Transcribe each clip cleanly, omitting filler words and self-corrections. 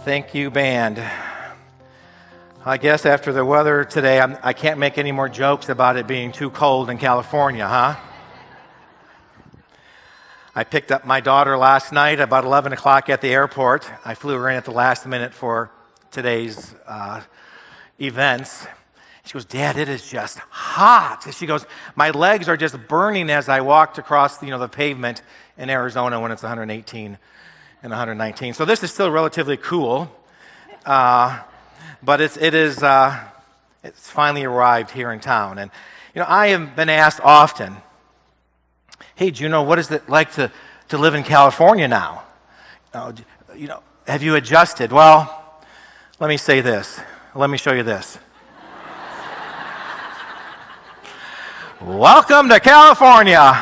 Thank you, band. I guess after the weather today, I can't make any more jokes about it being too cold in California, huh? I picked up my daughter last night about 11 o'clock at the airport. I flew her in at the last minute for today's events. She goes, "Dad, it is just hot." She goes, "My legs are just burning as I walked across the pavement in Arizona when it's 118 and 119. So this is still relatively cool, but it's finally arrived here in town. And I have been asked often, "Hey, Juno, what is it like to live in California now? Have you adjusted?" Well, let me say this. Let me show you this. Welcome to California.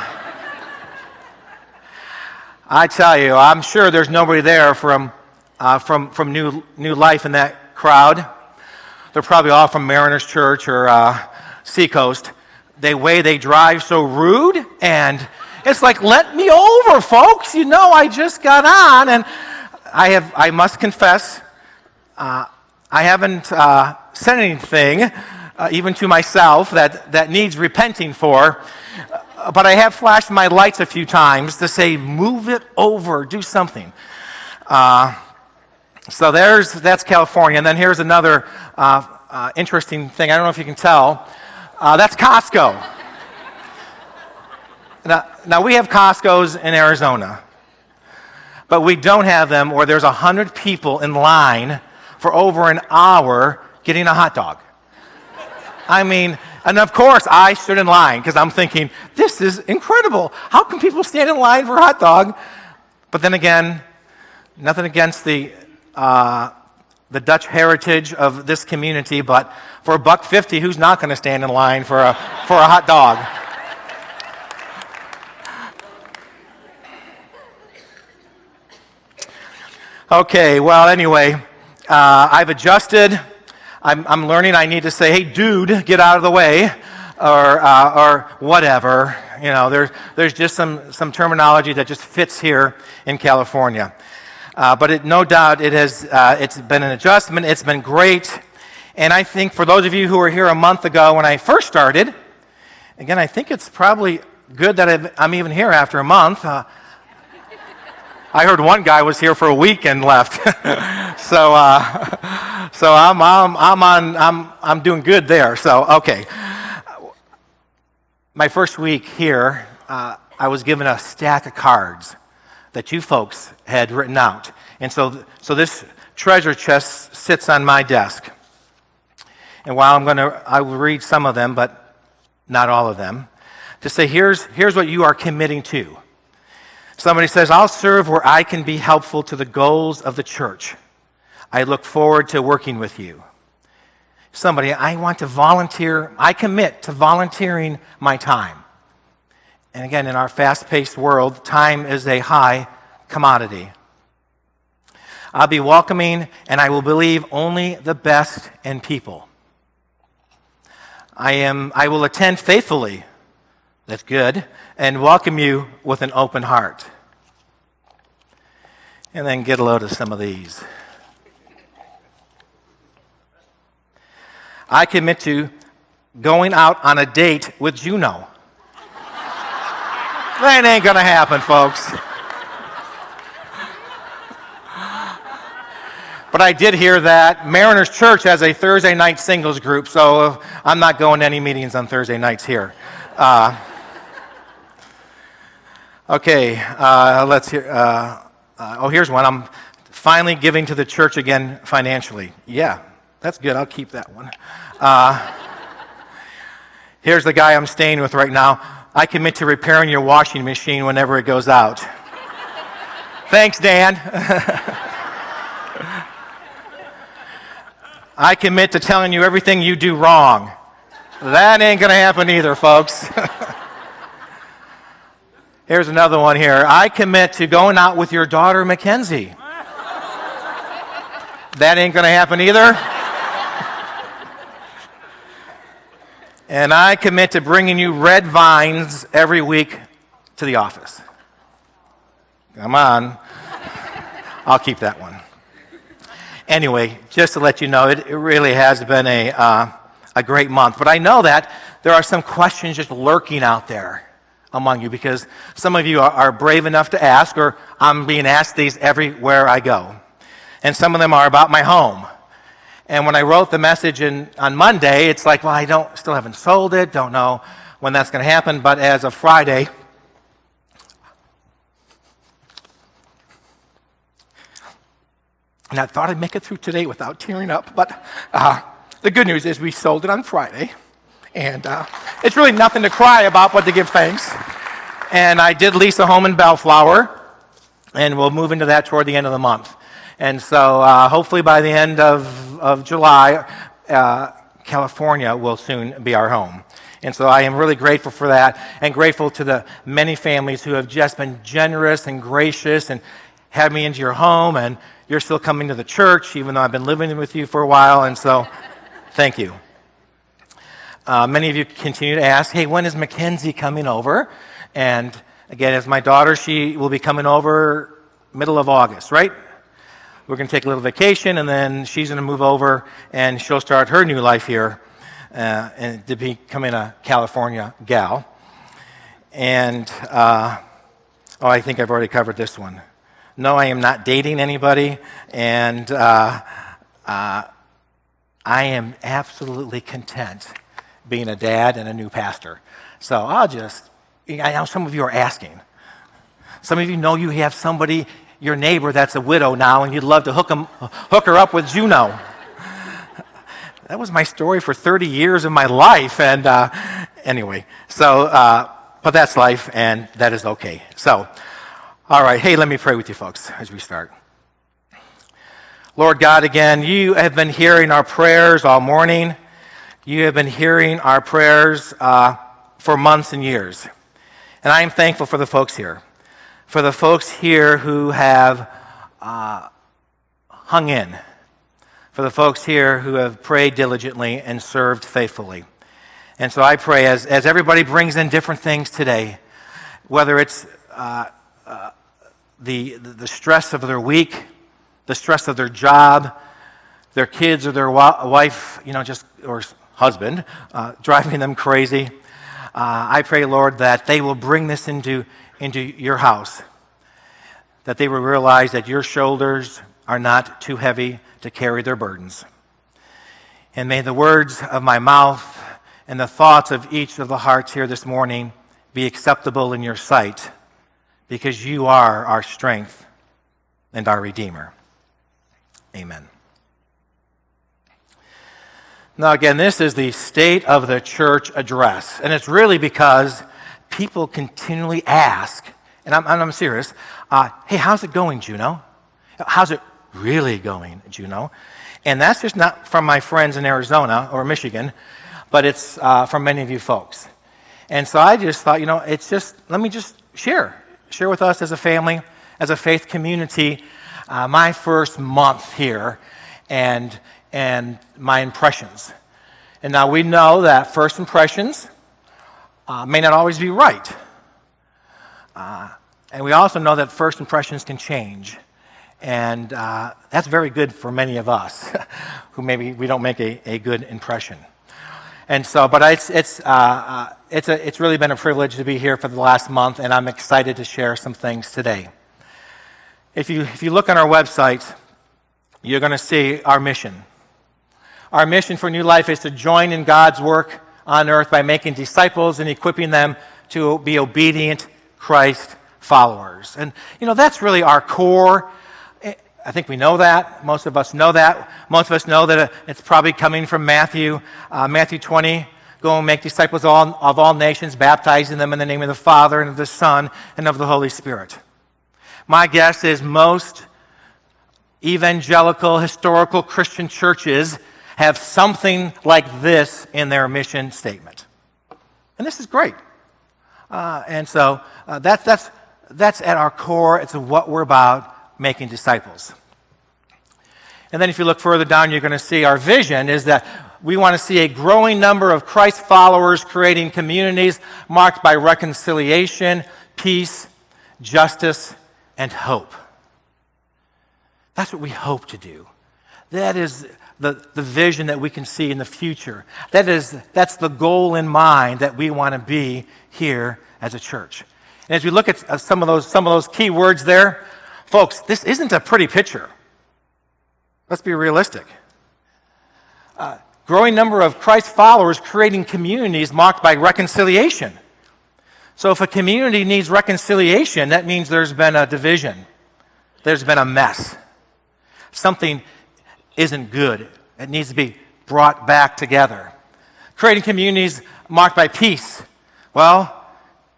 I tell you, I'm sure there's nobody there from New Life in that crowd. They're probably all from Mariners Church or Seacoast. The way they drive so rude, and it's like, let me over, folks. I just got on, and I must confess, I haven't said anything, even to myself, that needs repenting for. But I have flashed my lights a few times to say, move it over, do something. So that's California. And then here's another interesting thing. I don't know if you can tell. That's Costco. Now we have Costco's in Arizona, but we don't have them where there's 100 people in line for over an hour getting a hot dog. I mean, and of course I stood in line because I'm thinking, this is incredible. How can people stand in line for a hot dog? But then again, nothing against the Dutch heritage of this community, but for $1.50, who's not going to stand in line for a hot dog? Okay, well, anyway, I've adjusted. I'm learning I need to say, "Hey, dude, get out of the way," or whatever. There's just some terminology that just fits here in California. But no doubt it's been an adjustment. It's been great. And I think for those of you who were here a month ago when I first started, again, I think it's probably good that I'm even here after a month. I heard one guy was here for a week and left. So I'm doing good there. So okay. My first week here, I was given a stack of cards that you folks had written out, and so this treasure chest sits on my desk. And while I will read some of them, but not all of them, to say here's what you are committing to. Somebody says, "I'll serve where I can be helpful to the goals of the church. I look forward to working with you." Somebody, "I want to volunteer. I commit to volunteering my time." And again, in our fast-paced world, time is a high commodity. "I'll be welcoming, and I will believe only the best in people. I will attend faithfully." That's good. "And welcome you with an open heart." And then get a load of some of these. "I commit to going out on a date with Juno." That ain't going to happen, folks. But I did hear that Mariners Church has a Thursday night singles group, so I'm not going to any meetings on Thursday nights here. Okay, let's hear. Here's one. "I'm finally giving to the church again financially." Yeah, that's good. I'll keep that one. Here's the guy I'm staying with right now. "I commit to repairing your washing machine whenever it goes out." Thanks, Dan. "I commit to telling you everything you do wrong." That ain't going to happen either, folks. Here's another one here. "I commit to going out with your daughter, Mackenzie." That ain't going to happen either. "And I commit to bringing you red vines every week to the office." Come on. I'll keep that one. Anyway, just to let you know, it really has been a great month. But I know that there are some questions just lurking out there among you, because some of you are brave enough to ask, or I'm being asked these everywhere I go. And some of them are about my home. And when I wrote the message on Monday, it's like, well, I still haven't sold it, don't know when that's going to happen. But as of Friday, and I thought I'd make it through today without tearing up, but the good news is we sold it on Friday. And it's really nothing to cry about, but to give thanks. And I did lease a home in Bellflower, and we'll move into that toward the end of the month. And so hopefully by the end of July, California will soon be our home. And so I am really grateful for that, and grateful to the many families who have just been generous and gracious and had me into your home, and you're still coming to the church, even though I've been living with you for a while, and so thank you. Many of you continue to ask, hey, when is Mackenzie coming over? And again, as my daughter, she will be coming over middle of August, right? We're going to take a little vacation, and then she's going to move over, and she'll start her new life here and to becoming a California gal. And, I think I've already covered this one. No, I am not dating anybody, and I am absolutely content being a dad and a new pastor. So I know some of you are asking. Some of you know you have somebody, your neighbor, that's a widow now, and you'd love to hook her up with Juno. That was my story for 30 years of my life, and anyway, so, but that's life, and that is okay. So, all right, hey, let me pray with you folks as we start. Lord God, again, you have been hearing our prayers all morning. You have been hearing our prayers for months and years. And I am thankful for the folks here. For the folks here who have hung in. For the folks here who have prayed diligently and served faithfully. And so I pray as everybody brings in different things today, whether it's the stress of their week, the stress of their job, their kids or their wife, or husband, driving them crazy. I pray, Lord, that they will bring this into your house, that they will realize that your shoulders are not too heavy to carry their burdens. And may the words of my mouth and the thoughts of each of the hearts here this morning be acceptable in your sight, because you are our strength and our Redeemer. Amen. Now again, this is the State of the Church address, and it's really because people continually ask, and I'm serious, hey, how's it going, Juno? How's it really going, Juno? And that's just not from my friends in Arizona or Michigan, but it's from many of you folks. And so I just thought, let me just share with us as a family, as a faith community, my first month here and my impressions. And now we know that first impressions may not always be right. And we also know that first impressions can change. And that's very good for many of us who maybe we don't make a good impression. And so, but it's really been a privilege to be here for the last month, and I'm excited to share some things today. If you look on our website, you're going to see our mission. Our mission for New Life is to join in God's work on earth by making disciples and equipping them to be obedient Christ followers. And, that's really our core. I think we know that. Most of us know that. Most of us know that it's probably coming from Matthew 20. Go and make disciples of all nations, baptizing them in the name of the Father and of the Son and of the Holy Spirit. My guess is most evangelical, historical Christian churches have something like this in their mission statement. And this is great. And so that's at our core. It's what we're about, making disciples. And then if you look further down, you're going to see our vision is that we want to see a growing number of Christ followers creating communities marked by reconciliation, peace, justice, and hope. That's what we hope to do. That is the vision that we can see in the future. That's the goal in mind that we want to be here as a church. And as we look at some of those key words there, folks, this isn't a pretty picture. Let's be realistic. Growing number of Christ followers creating communities marked by reconciliation. So if a community needs reconciliation, that means there's been a division. There's been a mess. Something isn't good. It needs to be brought back together. Creating communities marked by peace. Well,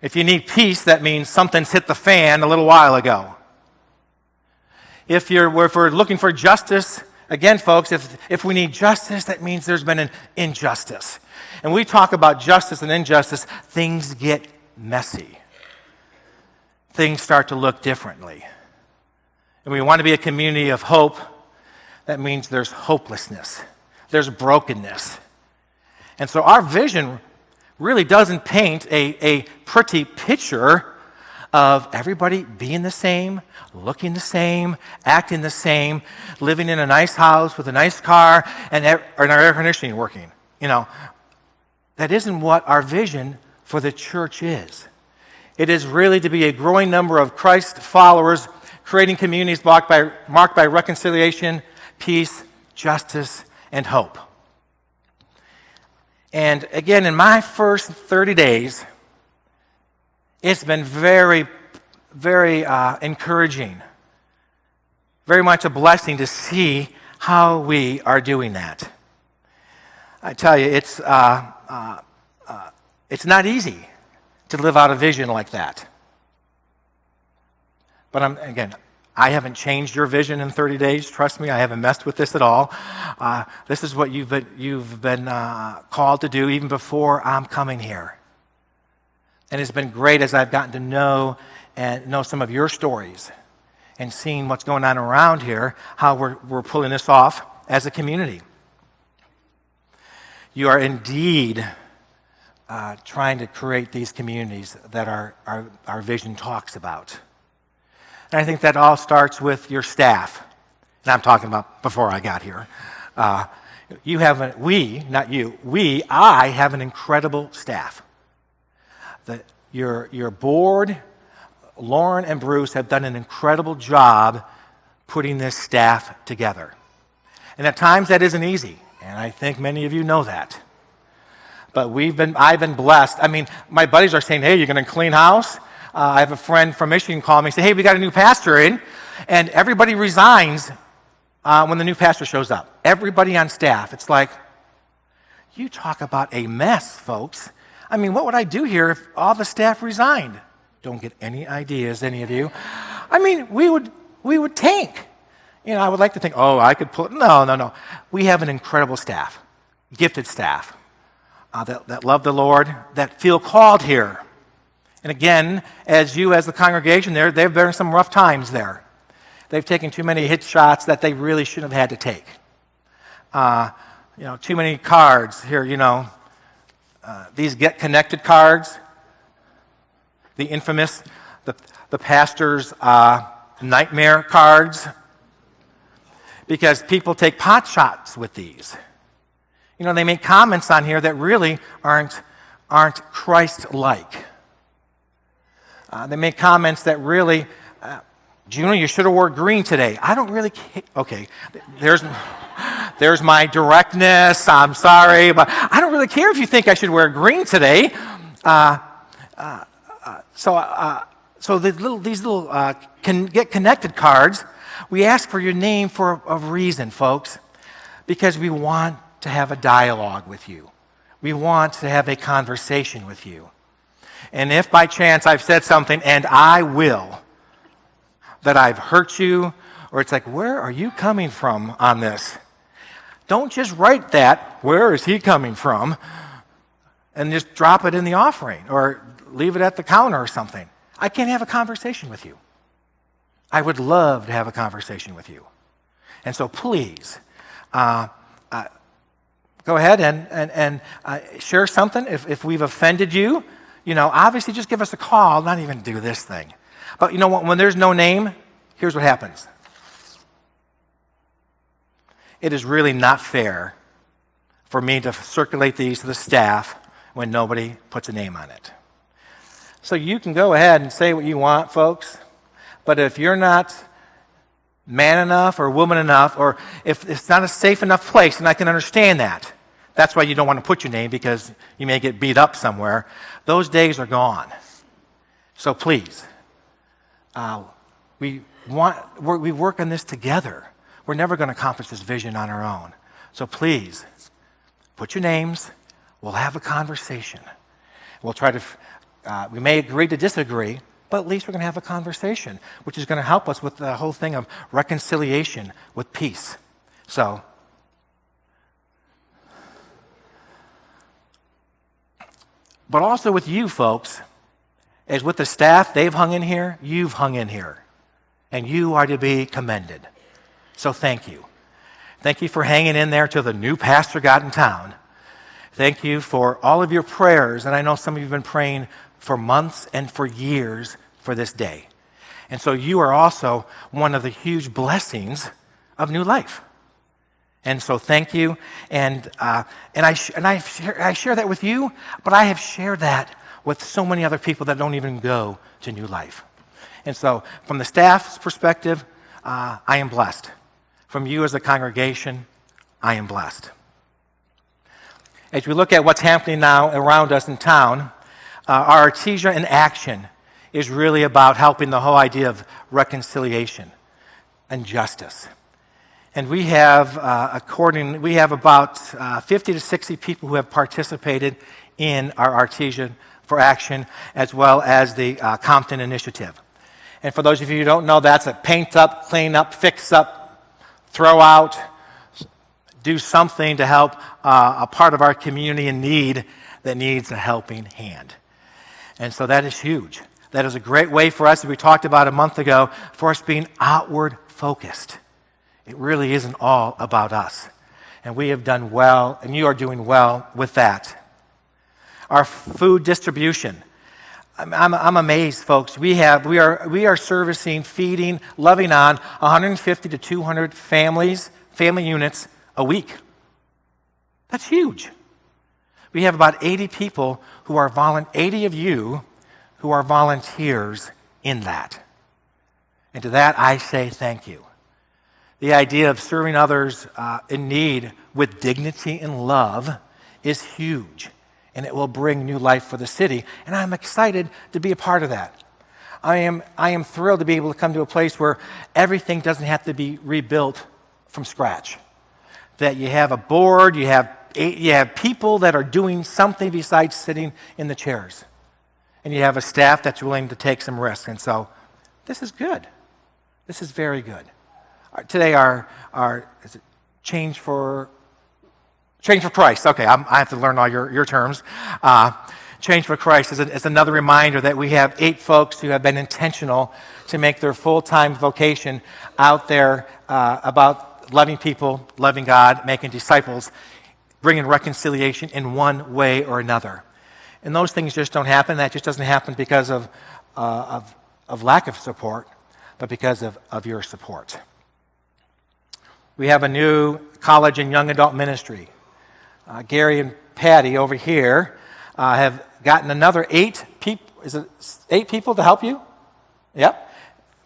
if you need peace, that means something's hit the fan a little while ago. If we're looking for justice, again, folks, if we need justice, that means there's been an injustice. And we talk about justice and injustice, things get messy. Things start to look differently. And we want to be a community of hope. That means there's hopelessness. There's brokenness. And so our vision really doesn't paint a pretty picture of everybody being the same, looking the same, acting the same, living in a nice house with a nice car and our air conditioning working. That isn't what our vision for the church is. It is really to be a growing number of Christ followers creating communities marked by reconciliation, peace, justice, and hope. And again, in my first 30 days, it's been very, very encouraging, very much a blessing to see how we are doing that. I tell you, it's not easy to live out a vision like that. But I haven't changed your vision in 30 days. Trust me, I haven't messed with this at all. This is what you've been called to do even before I'm coming here. And it's been great as I've gotten to know some of your stories and seeing what's going on around here, how we're pulling this off as a community. You are indeed trying to create these communities that our vision talks about. And I think that all starts with your staff. And I'm talking about before I got here. I have an incredible staff. Your board, Lauren and Bruce, have done an incredible job putting this staff together. And at times that isn't easy. And I think many of you know that. But I've been blessed. My buddies are saying, hey, you're going to clean house? I have a friend from Michigan call me and say, hey, we got a new pastor in. And everybody resigns when the new pastor shows up. Everybody on staff. It's like, you talk about a mess, folks. What would I do here if all the staff resigned? Don't get any ideas, any of you. We would tank. I would like to think, I could pull it. No. We have an incredible staff, gifted staff that love the Lord, that feel called here. And again, as the congregation there, they've been some rough times there. They've taken too many hit shots that they really shouldn't have had to take. Too many cards here, these Get Connected cards, the infamous, the pastor's nightmare cards, because people take pot shots with these. They make comments on here that really aren't Christ-like. They make comments that really, Juno, you should have wore green today. I don't really care. Okay, there's my directness. I'm sorry, but I don't really care if you think I should wear green today. So these little Get Connected cards, we ask for your name for a reason, folks, because we want to have a dialogue with you. We want to have a conversation with you. And if by chance I've said something, and I will, that I've hurt you, or it's like, where are you coming from on this? Don't just write that, where is he coming from, and just drop it in the offering, or leave it at the counter or something. I can't have a conversation with you. I would love to have a conversation with you. And so please, go ahead and share something. If we've offended you, obviously just give us a call, not even do this thing. But when there's no name, here's what happens. it is really not fair for me to circulate these to the staff when nobody puts a name on it. So you can go ahead and say what you want, folks, but if you're not man enough or woman enough, or if it's not a safe enough place, and I can understand that. That's why you don't want to put your name, because you may get beat up somewhere. Those days are gone. So please, we work on this together. We're never going to accomplish this vision on our own. So please, put your names. We'll have a conversation. We'll try to, we may agree to disagree, but at least we're going to have a conversation, which is going to help us with the whole thing of reconciliation with peace. So, but also with you folks, as with the staff, they've hung in here, you've hung in here, and you are to be commended. So thank you. Thank you for hanging in there till the new pastor got in town. Thank you for all of your prayers, and I know some of you have been praying for months and for years for this day. And so you are also one of the huge blessings of New Life. And so thank you, and I share that with you, but I have shared that with so many other people that don't even go to New Life. And so from the staff's perspective, I am blessed. From you as a congregation, I am blessed. As we look at what's happening now around us in town, our Artesia in Action is really about helping the whole idea of reconciliation and justice. And we have about 50 to 60 people who have participated in our Artesia for Action, as well as the Compton Initiative. And for those of you who don't know, that's a paint up, clean up, fix up, throw out, do something to help a part of our community in need that needs a helping hand. And so that is huge. That is a great way for us, as we talked about a month ago, for us being outward focused. It really isn't all about us. And we have done well, and you are doing well with that. Our food distribution. I'm amazed, folks. We are servicing, feeding, loving on 150 to 200 family units a week. That's huge. We have about 80 people 80 of you who are volunteers in that. And to that, I say thank you. The idea of serving others in need with dignity and love is huge, and it will bring new life for the city. And I'm excited to be a part of that. I am thrilled to be able to come to a place where everything doesn't have to be rebuilt from scratch. That you have a board, you have people that are doing something besides sitting in the chairs. And you have a staff that's willing to take some risks. And so this is good. This is very good. Today our is it Change for Christ. Okay, I have to learn all your terms. Change for Christ is another reminder that we have 8 folks who have been intentional to make their full-time vocation out there about loving people, loving God, making disciples, bringing reconciliation in one way or another. And those things just don't happen. That just doesn't happen because of lack of support, but because of your support. We have a new college and young adult ministry. Gary and Patty over here have gotten another 8 people. Is it 8 people to help you? Yep.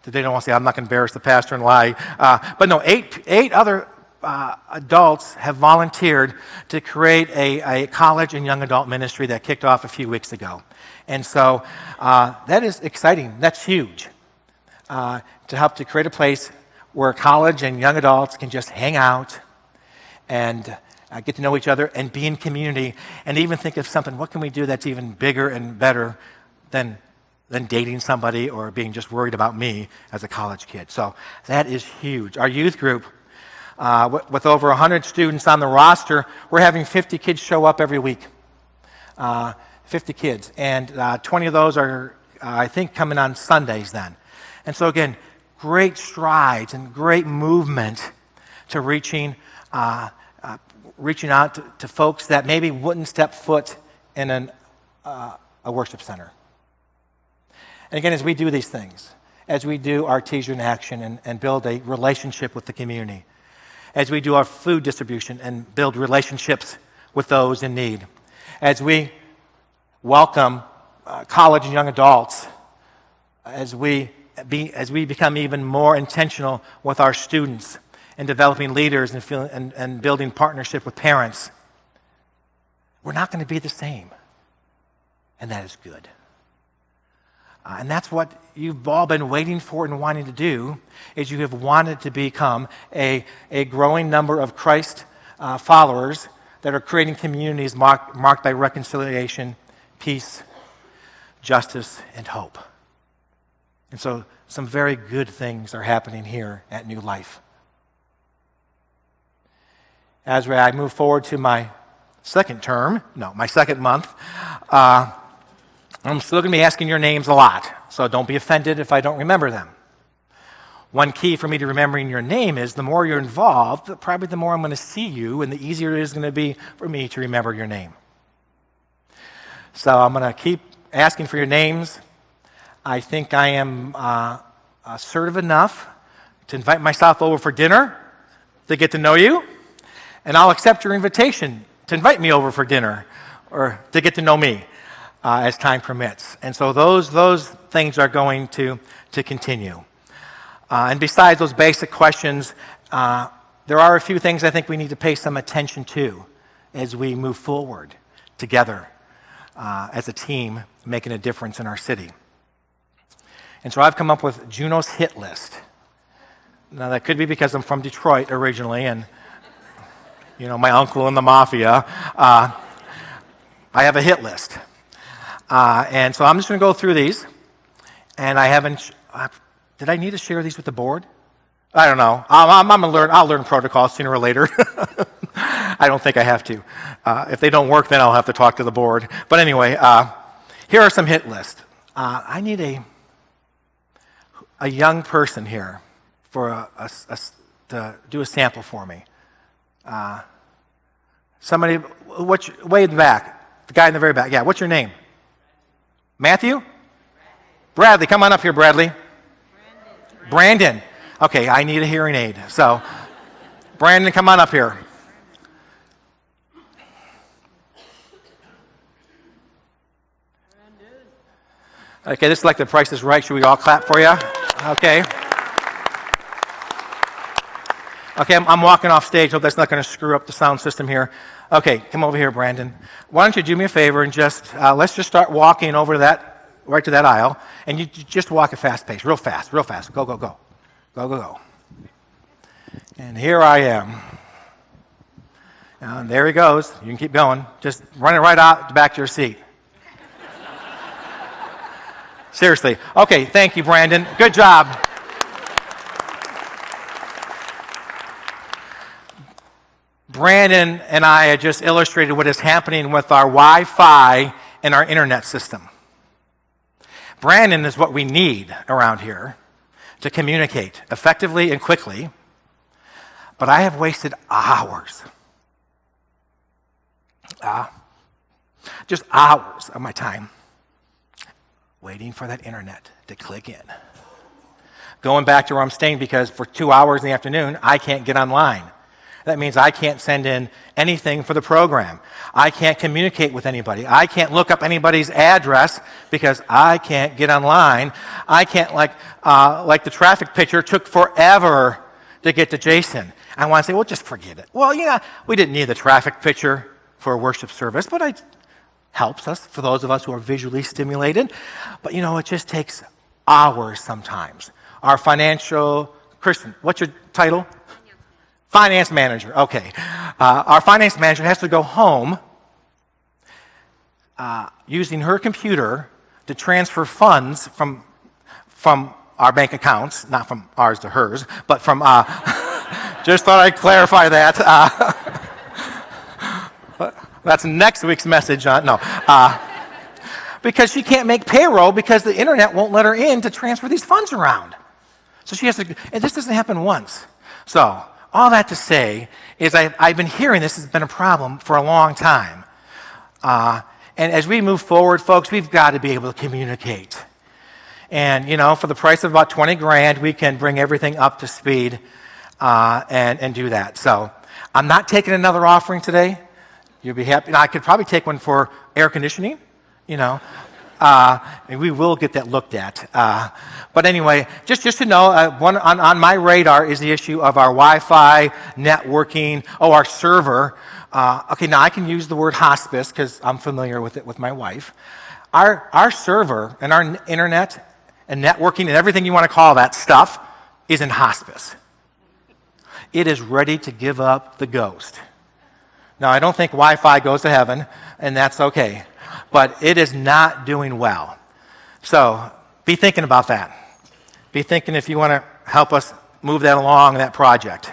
They don't want to say, I'm not going to embarrass the pastor and lie. But no, 8 other adults have volunteered to create a college and young adult ministry that kicked off a few weeks ago. And so that is exciting. That's huge. To help to create a place where college and young adults can just hang out and get to know each other and be in community, and even think of something, what can we do that's even bigger and better than dating somebody or being just worried about me as a college kid. So that is huge. Our youth group, with over 100 students on the roster, we're having 50 kids show up every week. 50 kids. And 20 of those are, I think, coming on Sundays then. And so again, great strides and great movement to reaching out to folks that maybe wouldn't step foot in a worship center. And again, as we do these things, as we do Artesia in Action and build a relationship with the community, as we do our food distribution and build relationships with those in need, as we welcome college and young adults, as we become even more intentional with our students and developing leaders and building partnership with parents, we're not going to be the same. And that is good. And that's what you've all been waiting for and wanting to do, is you have wanted to become a growing number of Christ followers that are creating communities marked by reconciliation, peace, justice, and hope. And so some very good things are happening here at New Life. As I move forward to my second month, I'm still going to be asking your names a lot, so don't be offended if I don't remember them. One key for me to remembering your name is the more you're involved, probably the more I'm going to see you, and the easier it is going to be for me to remember your name. So I'm going to keep asking for your names. I think I am assertive enough to invite myself over for dinner to get to know you, and I'll accept your invitation to invite me over for dinner or to get to know me as time permits. And so those things are going to continue. And besides those basic questions, there are a few things I think we need to pay some attention to as we move forward together as a team making a difference in our city. And so I've come up with Juno's hit list. Now that could be because I'm from Detroit originally, and my uncle in the mafia. I have a hit list. And so I'm just going to go through these. And I haven't... did I need to share these with the board? I don't know. I'll learn protocols sooner or later. I don't think I have to. If they don't work, then I'll have to talk to the board. But anyway, here are some hit lists. I need a young person here for to do a sample for me. Somebody, way in the back, the guy in the very back. Yeah, what's your name? Matthew? Bradley, come on up here, Bradley. Brandon. Okay, I need a hearing aid. So, Brandon, come on up here. Okay, this is like The Price is Right. Should we all clap for you? Okay. Okay, I'm walking off stage. Hope that's not going to screw up the sound system here. Okay, come over here, Brandon. Why don't you do me a favor and just, let's just start walking over right to that aisle, and you just walk at fast pace, real fast. Go, go, go. Go, go, go. And here I am. And there he goes. You can keep going. Just running right out the back of your seat. Seriously. Okay, thank you, Brandon. Good job. Brandon and I had just illustrated what is happening with our Wi-Fi and our internet system. Brandon is what we need around here to communicate effectively and quickly, but I have wasted hours, just hours of my time waiting for that internet to click in. Going back to where I'm staying because for 2 hours in the afternoon, I can't get online. That means I can't send in anything for the program. I can't communicate with anybody. I can't look up anybody's address because I can't get online. I can't, like the traffic picture took forever to get to Jason. I want to say, well, just forget it. Well, we didn't need the traffic picture for a worship service, but it helps us for those of us who are visually stimulated. But, it just takes hours sometimes. Our Kristen, what's your title? Finance manager, okay. Our finance manager has to go home using her computer to transfer funds from our bank accounts, not from ours to hers, but from, just thought I'd clarify that. That's next week's message. Because she can't make payroll because the internet won't let her in to transfer these funds around. So she has to, and this doesn't happen once. So, all that to say is I've been hearing this has been a problem for a long time. And as we move forward, folks, we've got to be able to communicate. And, for the price of about $20,000, we can bring everything up to speed and do that. So I'm not taking another offering today. You'll be happy. Now, I could probably take one for air conditioning, and we will get that looked at. But anyway, just to know, one on my radar is the issue of our Wi-Fi, networking, our server. Okay, now I can use the word hospice because I'm familiar with it with my wife. Our server and our internet and networking and everything you want to call that stuff is in hospice. It is ready to give up the ghost. Now, I don't think Wi-Fi goes to heaven, and that's okay. But it is not doing well. So be thinking about that. Be thinking if you want to help us move that along, that project.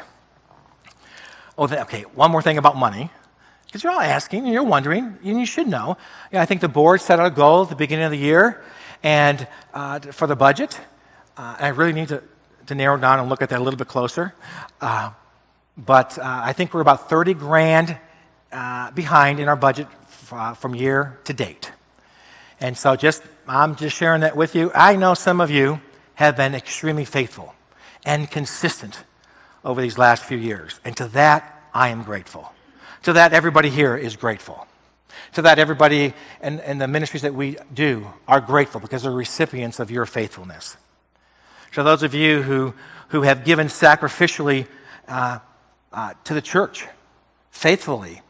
Okay, one more thing about money. Because you're all asking, and you're wondering, and you should know. I think the board set out a goal at the beginning of the year and for the budget. And I really need to narrow down and look at that a little bit closer. But I think we're about $30,000 behind in our budget from year to date. And so I'm just sharing that with you. I know some of you have been extremely faithful and consistent over these last few years. And to that, I am grateful. To that, everybody here is grateful. To that, everybody and the ministries that we do are grateful because they're recipients of your faithfulness. To those of you who have given sacrificially to the church, faithfully,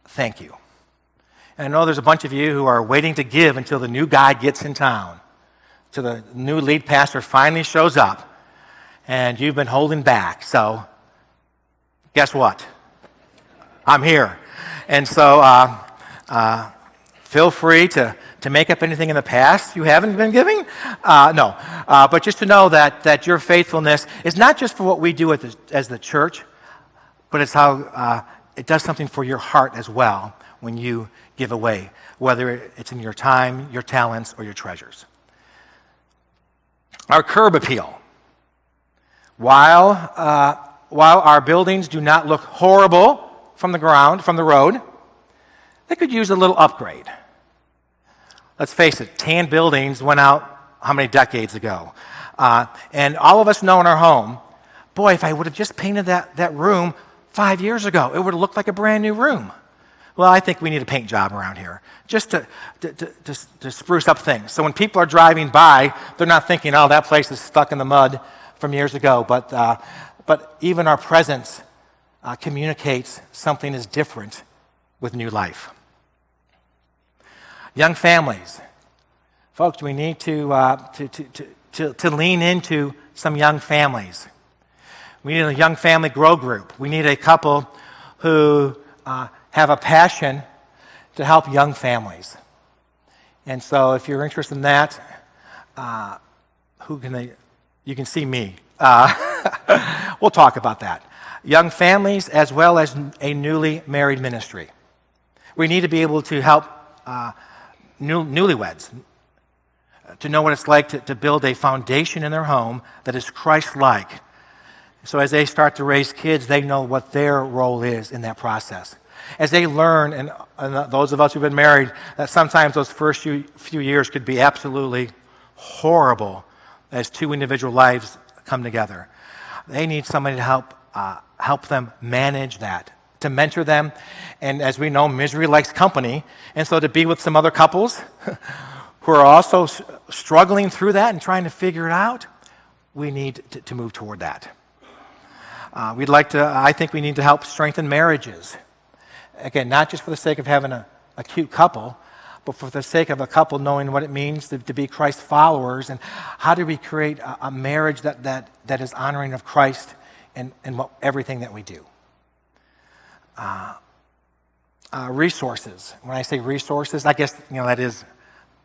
thank you. And I know there's a bunch of you who are waiting to give until the new guy gets in town, till the new lead pastor finally shows up, and you've been holding back. So, guess what? I'm here. And so, feel free to make up anything in the past you haven't been giving. But just to know that your faithfulness is not just for what we do as the church, but it's how it does something for your heart as well when you give away, whether it's in your time, your talents, or your treasures. Our curb appeal. While our buildings do not look horrible from the ground, from the road, they could use a little upgrade. Let's face it, tan buildings went out how many decades ago? And all of us know in our home, boy, if I would have just painted that room 5 years ago, it would have looked like a brand new room. Well, I think we need a paint job around here just to spruce up things. So when people are driving by, they're not thinking, oh, that place is stuck in the mud from years ago. But even our presence communicates something is different with new life. Young families. Folks, we need to lean into some young families. We need a young family grow group. We need a couple who have a passion to help young families. And so if you're interested in that, you can see me. We'll talk about that. Young families as well as a newly married ministry. We need to be able to help newlyweds to know what it's like to build a foundation in their home that is Christ-like. So as they start to raise kids, they know what their role is in that process. As they learn, and those of us who've been married, that sometimes those first few years could be absolutely horrible as two individual lives come together. They need somebody to help them manage that, to mentor them. And as we know, misery likes company. And so to be with some other couples who are also struggling through that and trying to figure it out, we need to move toward that. I think we need to help strengthen marriages. Again, not just for the sake of having a cute couple, but for the sake of a couple knowing what it means to be Christ followers, and how do we create a marriage that is honoring of Christ in everything that we do. Resources. When I say resources, I guess that is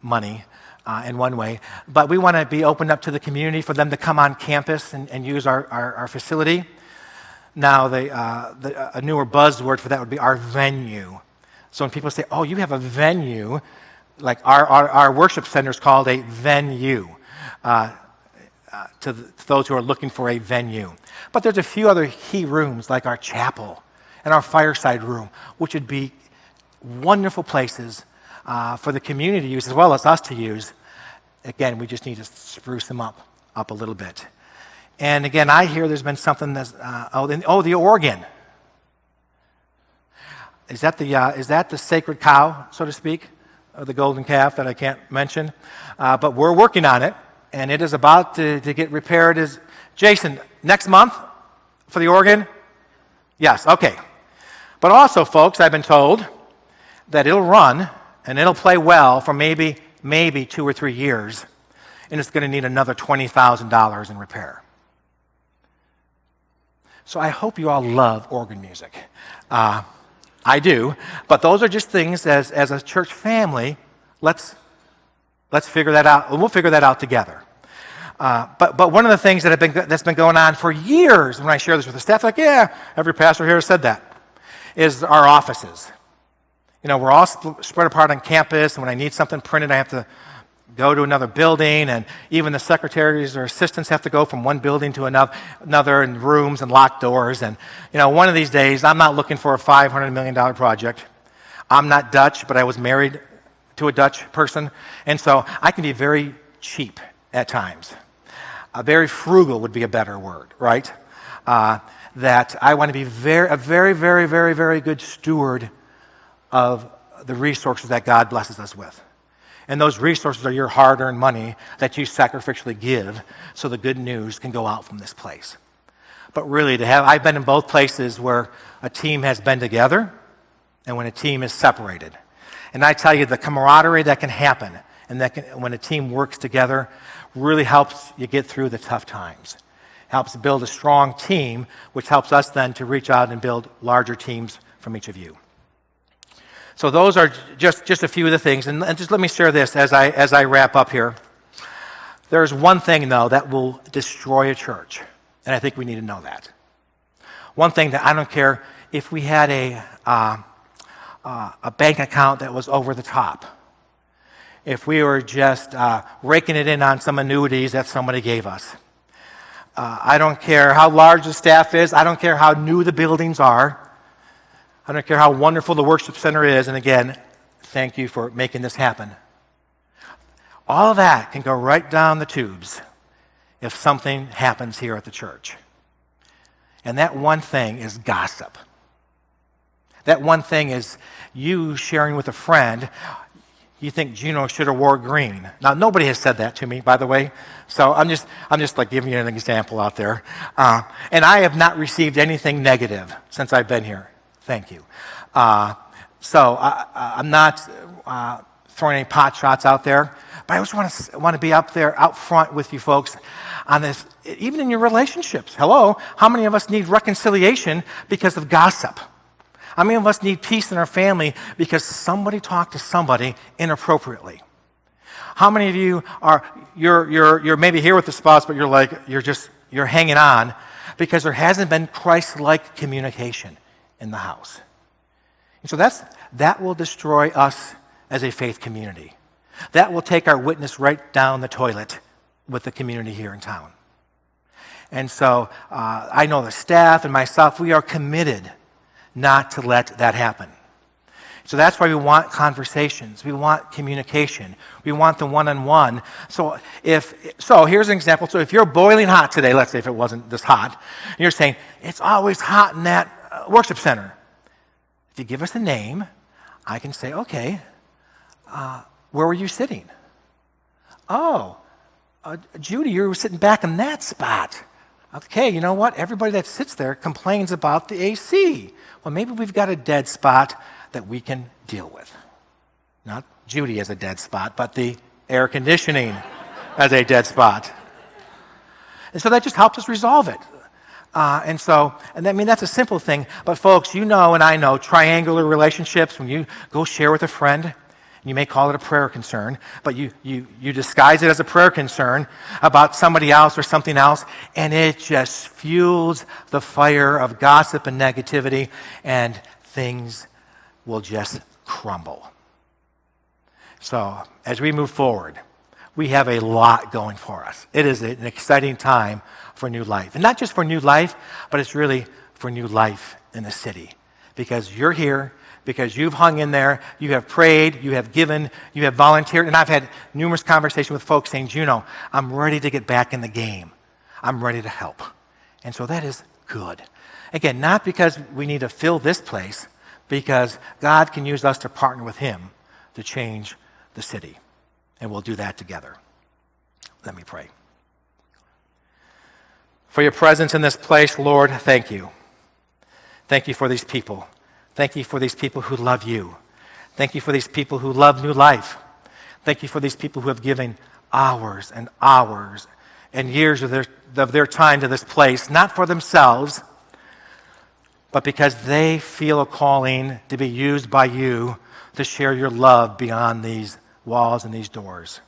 money in one way, but we want to be opened up to the community for them to come on campus and use our facility. Now, a newer buzzword for that would be our venue. So when people say, oh, you have a venue, like our worship center is called a venue to those who are looking for a venue. But there's a few other key rooms, like our chapel and our fireside room, which would be wonderful places for the community to use as well as us to use. Again, we just need to spruce them up a little bit. And again, I hear there's been something that's, the organ. Is that the sacred cow, so to speak, or the golden calf that I can't mention? But we're working on it, and it is about to get repaired. Jason, next month for the organ? Yes, okay. But also, folks, I've been told that it'll run and it'll play well for maybe 2 or 3 years, and it's going to need another $20,000 in repair. So I hope you all love organ music. I do, but those are just things as a church family, let's figure that out. We'll figure that out together. But one of the things that's been going on for years, when I share this with the staff, like, yeah, every pastor here has said that, is our offices. You know, we're all spread apart on campus, and when I need something printed, I have to go to another building, and even the secretaries or assistants have to go from one building to another in rooms and locked doors. And, you know, one of these days, I'm not looking for a $500 million project. I'm not Dutch, but I was married to a Dutch person, and so I can be very cheap at times. Very frugal would be a better word, right? That I want to be a very, very, very, very good steward of the resources that God blesses us with. And those resources are your hard-earned money that you sacrificially give so the good news can go out from this place. But really, I've been in both places where a team has been together and when a team is separated. And I tell you, the camaraderie that can happen and when a team works together really helps you get through the tough times. Helps build a strong team, which helps us then to reach out and build larger teams from each of you. So those are just a few of the things. And just let me share this as I wrap up here. There's one thing, though, that will destroy a church. And I think we need to know that. One thing that I don't care if we had a bank account that was over the top. If we were just raking it in on some annuities that somebody gave us. I don't care how large the staff is. I don't care how new the buildings are. I don't care how wonderful the worship center is. And again, thank you for making this happen. All of that can go right down the tubes if something happens here at the church. And that one thing is gossip. That one thing is you sharing with a friend, you think Juno should have wore green. Now, nobody has said that to me, by the way. So I'm just like giving you an example out there. And I have not received anything negative since I've been here. Thank you. So I'm not throwing any pot shots out there, but I just want to be up there, out front with you folks on this, even in your relationships. Hello, how many of us need reconciliation because of gossip? How many of us need peace in our family because somebody talked to somebody inappropriately? How many of you you're maybe here with the spouse, but you're hanging on because there hasn't been Christ-like communication in the house. And so that will destroy us as a faith community. That will take our witness right down the toilet with the community here in town. And so I know the staff and myself, we are committed not to let that happen. So that's why we want conversations. We want communication. We want the one-on-one. So here's an example. So if you're boiling hot today, let's say if it wasn't this hot, and you're saying, it's always hot in that worship center. If you give us a name, I can say, okay, where were you sitting? Oh, Judy, you were sitting back in that spot. Okay, you know what? Everybody that sits there complains about the AC. Well, maybe we've got a dead spot that we can deal with. Not Judy as a dead spot, but the air conditioning as a dead spot. And so that just helps us resolve it. And I mean, that's a simple thing. But folks, you know and I know triangular relationships, when you go share with a friend, you may call it a prayer concern, but you disguise it as a prayer concern about somebody else or something else, and it just fuels the fire of gossip and negativity, and things will just crumble. So as we move forward, we have a lot going for us. It is an exciting time for new life. And not just for new life, but it's really for new life in the city. Because you're here, because you've hung in there, you have prayed, you have given, you have volunteered. And I've had numerous conversations with folks saying, Juno, I'm ready to get back in the game. I'm ready to help. And so that is good. Again, not because we need to fill this place, because God can use us to partner with him to change the city. And we'll do that together. Let me pray. For your presence in this place, Lord, thank you. Thank you for these people. Thank you for these people who love you. Thank you for these people who love new life. Thank you for these people who have given hours and hours and years of their time to this place, not for themselves, but because they feel a calling to be used by you to share your love beyond these walls and these doors.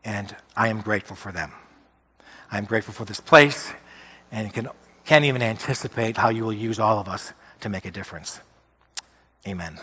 And I am grateful for them. I'm grateful for this place, and can't even anticipate how you will use all of us to make a difference. Amen.